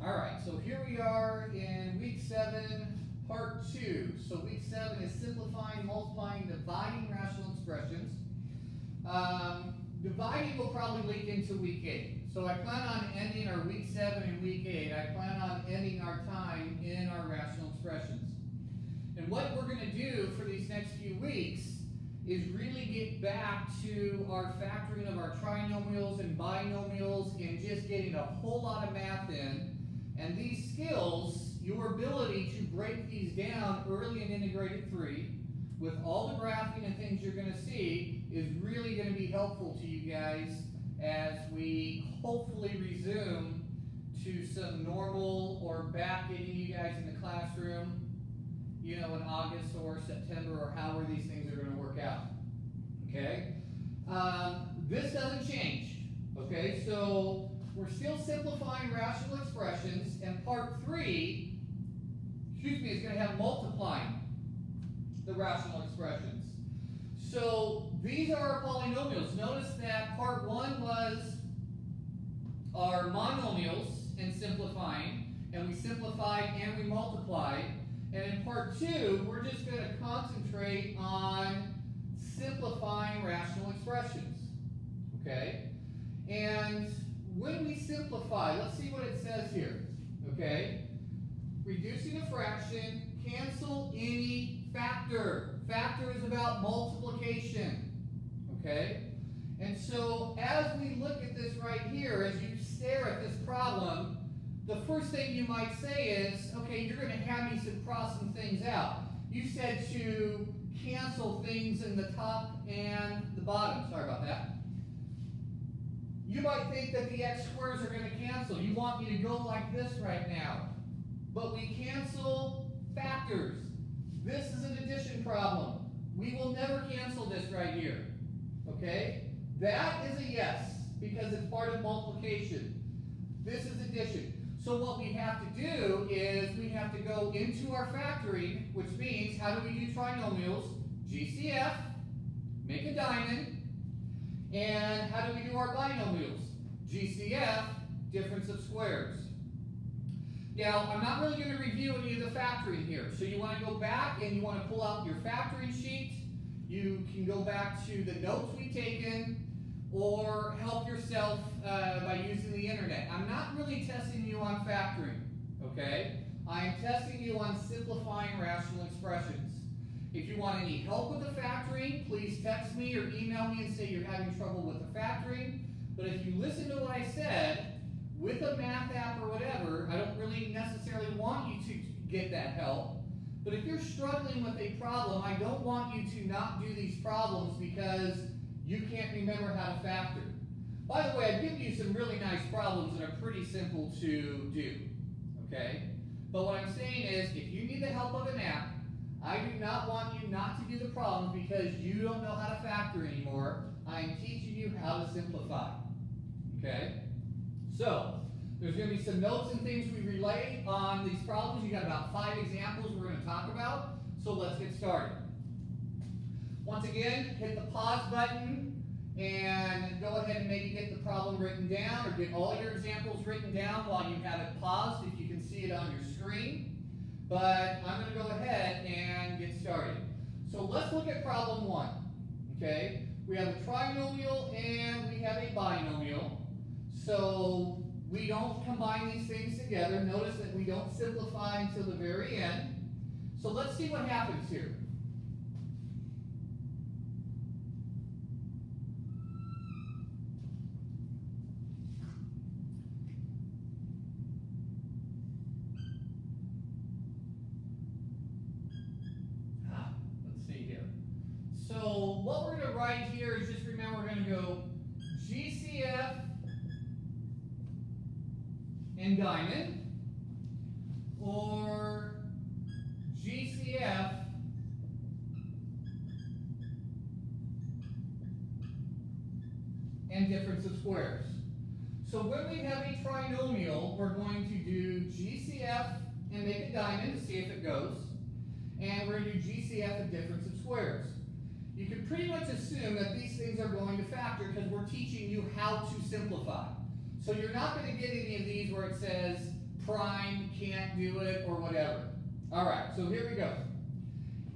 Alright, so here we are in week 7, part 2. So week 7 is simplifying, multiplying, dividing rational expressions. Dividing will probably leak into week 8. So I plan on ending our week 7 and week 8. I plan on ending our time in our rational expressions. And what we're going to do for these next few weeks is really get back to our factoring of our trinomials and binomials and just getting a whole lot of math in. And these skills, your ability to break these down early in integrated 3 with all the graphing and things you're going to see is really going to be helpful to you guys as we hopefully resume to some normal or back getting you guys in the classroom, you know, in August or September or however these things are going to work out. Okay? This doesn't change. Okay? So we're still simplifying rational expressions, and part 3, is going to have multiplying the rational expressions. So these are our polynomials. Notice that part 1 was our monomials and simplifying, and we simplified and we multiplied. And in part 2, we're just going to concentrate on simplifying rational expressions. Okay? And when we simplify, let's see what it says here. Okay? Reducing a fraction, cancel any factor. Factor is about multiplication. Okay? And so as we look at this right here, as you stare at this problem, the first thing you might say is, okay, you're going to have me cross some things out. You said to cancel things in the top and the bottom. Sorry about that. You might think that the x squares are going to cancel. You want me to go like this right now. But we cancel factors. This is an addition problem. We will never cancel this right here. Okay? That is a yes, because it's part of multiplication. This is addition. So what we have to do is we have to go into our factoring, which means how do we do trinomials? GCF, make a diamond. And how do we do our binomials? GCF, difference of squares. Now, I'm not really going to review any of the factoring here. So you want to go back and you want to pull out your factoring sheet. You can go back to the notes we've taken or help yourself by using the internet. I'm not really testing you on factoring, okay? I am testing you on simplifying rational expressions. If you want any help with the factoring, please text me or email me and say you're having trouble with the factoring. But if you listen to what I said, with a math app or whatever, I don't really necessarily want you to get that help. But if you're struggling with a problem, I don't want you to not do these problems because you can't remember how to factor. By the way, I've given you some really nice problems that are pretty simple to do. Okay? But what I'm saying is, if you need the help of an app, I do not want you not to do the problems because you don't know how to factor anymore. I am teaching you how to simplify. Okay? So, there's going to be some notes and things we relay on these problems. You got about 5 examples we're going to talk about. So let's get started. Once again, hit the pause button and go ahead and maybe get the problem written down or get all your examples written down while you have it paused if you can see it on your screen. But I'm going to go ahead and get started. So let's look at problem 1. Okay? We have a trinomial and we have a binomial. So we don't combine these things together. Notice that we don't simplify until the very end. So let's see what happens here. Let's see here. So what we're going to write here is just remember we're going to go GCF and diamond, or GCF and difference of squares. So when we have a trinomial, we're going to do GCF and make a diamond to see if it goes, and we're going to do GCF and difference of squares. You can pretty much assume that these things are going to factor because we're teaching you how to simplify. So you're not going to get any of these where it says prime, can't do it, or whatever. All right, so here we go.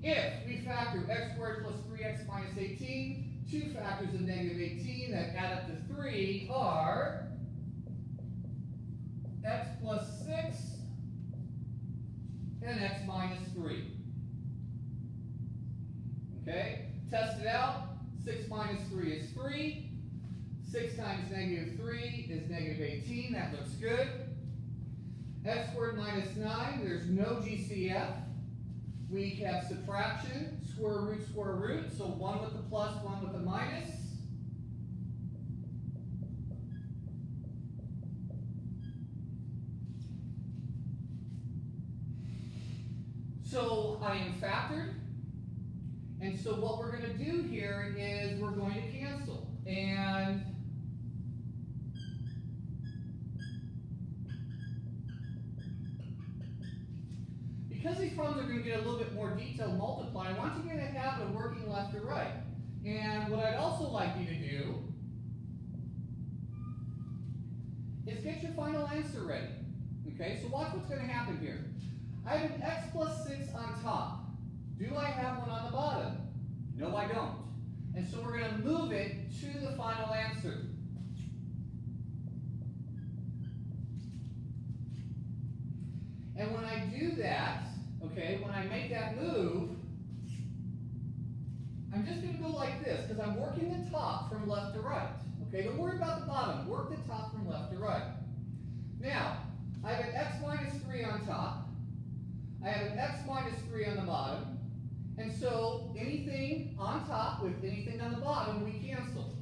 If we factor x squared plus 3x minus 18, two factors of negative 18 that add up to 3 are x plus 6 and x minus 3. Okay, test it out. 6 minus 3 is 3. 6 times negative 3 is negative 18. That looks good. X squared minus 9, there's no GCF. We have subtraction, square root. So 1 with the plus, 1 with the minus. So I am factored. And so what we're going to do here is we're going to cancel. And because these problems are going to get a little bit more detailed multiply, I want you to have it working left to right. And what I'd also like you to do is get your final answer ready. Okay, so watch what's going to happen here. I have an x plus 6 on top. Do I have one on the bottom? No, I don't. And so we're going to move it to the final answer. And when I do that, okay, when I make that move, I'm just going to go like this, because I'm working the top from left to right. Okay, don't worry about the bottom. Work the top from left to right. Now, I have an x minus 3 on top. I have an x minus 3 on the bottom. And so anything on top with anything on the bottom, we cancel.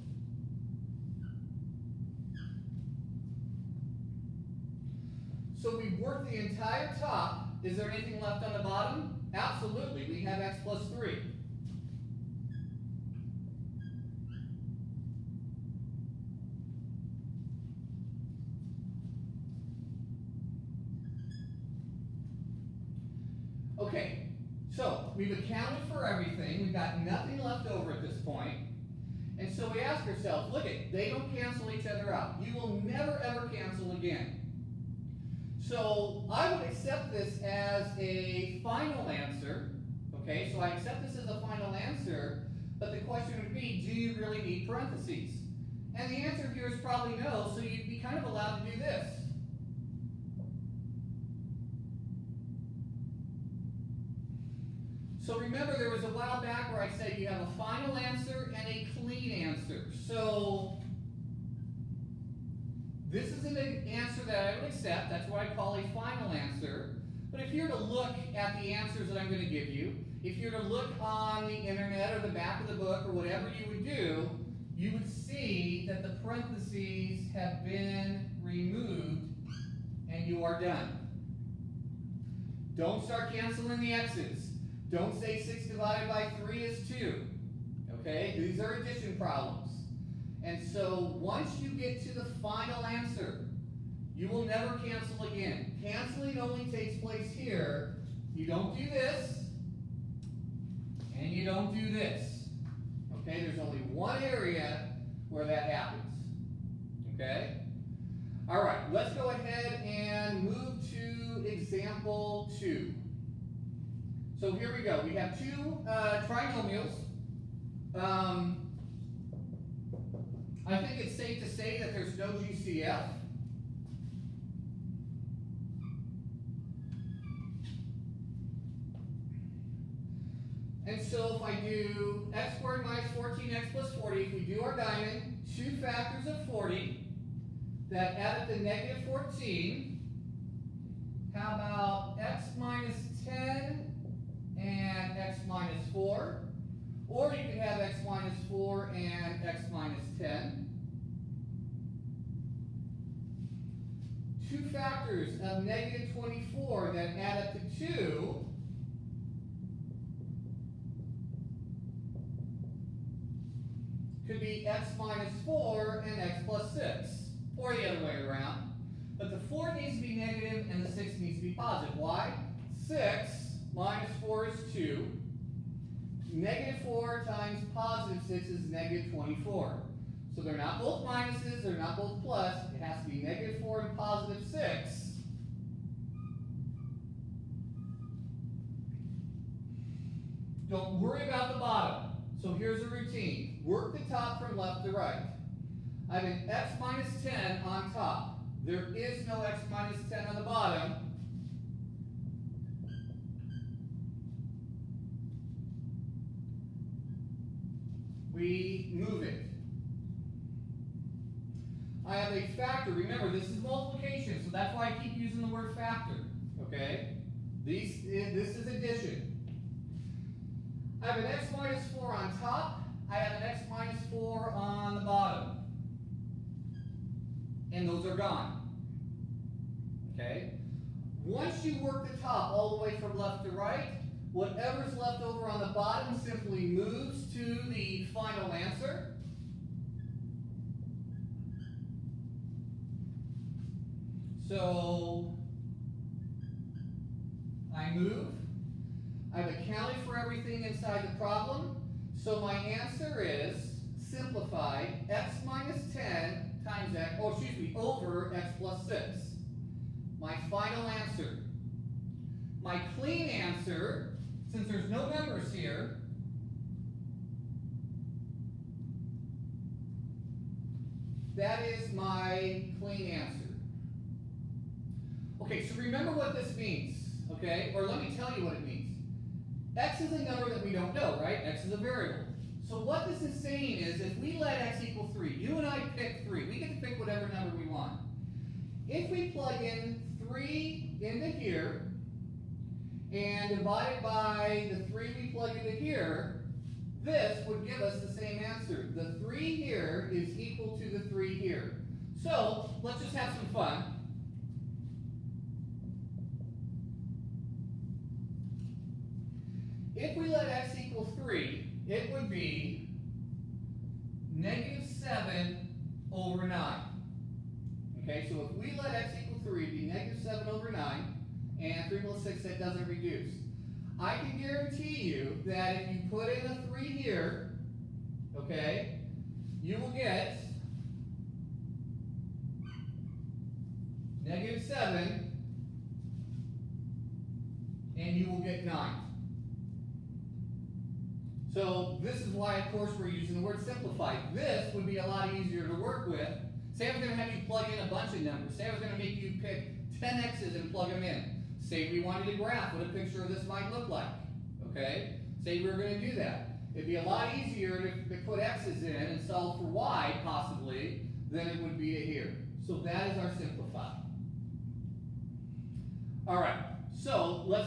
So we've worked the entire top. Is there anything left on the bottom? Absolutely. We have x plus 3. Okay, so we've accounted for everything. We've got nothing left over at this point. And so we ask ourselves, look at, they don't cancel each other out. You will never ever cancel again. So I would accept this as a final answer. Okay, so I accept this as a final answer, but the question would be, do you really need parentheses? And the answer here is probably no, so you'd be kind of allowed to do this. So remember, there was a while back where I said you have a final answer and a clean answer. So this is an answer that I would accept. That's what I call a final answer. But if you're to look at the answers that I'm going to give you, if you're to look on the internet or the back of the book or whatever you would do, you would see that the parentheses have been removed and you are done. Don't start canceling the x's. Don't say 6 divided by 3 is 2. Okay? These are addition problems. And so once you get to the final answer, you will never cancel again. Canceling only takes place here. You don't do this, and you don't do this. Okay? There's only one area where that happens. Okay? All right, let's go ahead and move to example 2. So here we go. We have two trinomials. I think it's safe to say that there's no GCF. And so if I do x squared minus 14x plus 40, if we do our diamond, two factors of 40 that add up to negative 14, how about x minus 10 and x minus 4? Or you could have x minus 4 and x minus 10. Two factors of negative 24 that add up to 2. Could be x minus 4 and x plus 6. Or the other way around. But the 4 needs to be negative and the 6 needs to be positive. Why? 6 minus 4 is 2. Negative 4 times positive 6 is negative 24. So they're not both minuses, they're not both plus. It has to be negative 4 and positive 6. Don't worry about the bottom. So here's a routine. Work the top from left to right. I have an x minus 10 on top. There is no x minus 10 on the bottom. We move it. I have a factor. Remember, this is multiplication, so that's why I keep using the word factor. Okay? This is addition. I have an x minus 4 on top. I have an x minus 4 on the bottom. And those are gone. Okay? Once you work the top all the way from left to right, whatever's left over on the bottom simply moves to the final answer. So I move. I've accounted for everything inside the problem. So my answer is simplified x minus 10 times x, over x plus 6. My final answer. My clean answer, since there's no numbers here, that is my clean answer. Okay, so remember what this means, okay? Or let me tell you what it means. X is a number that we don't know, right? X is a variable. So what this is saying is, if we let x equal 3, you and I pick 3. We get to pick whatever number we want. If we plug in 3 into here, and divide it by the 3 we plug into here, this would give us the same answer. The 3 here is equal to the 3 here. So, let's just have some fun. If we let x equal 3, it would be -7 over 9. Okay, so if we let x equal 3, it'd be -7 over 9, and 3 plus 6, that doesn't reduce. I can guarantee you that if you put in a 3 here, okay, you will get -7, and you will get 9. So this is why, of course, we're using the word simplified. This would be a lot easier to work with. Say I was going to have you plug in a bunch of numbers. Say I was going to make you pick 10 x's and plug them in. Say we wanted to graph what a picture of this might look like. Okay? Say we were going to do that. It'd be a lot easier to put x's in and solve for y, possibly, than it would be to here. So that is our simplify. All right. So let's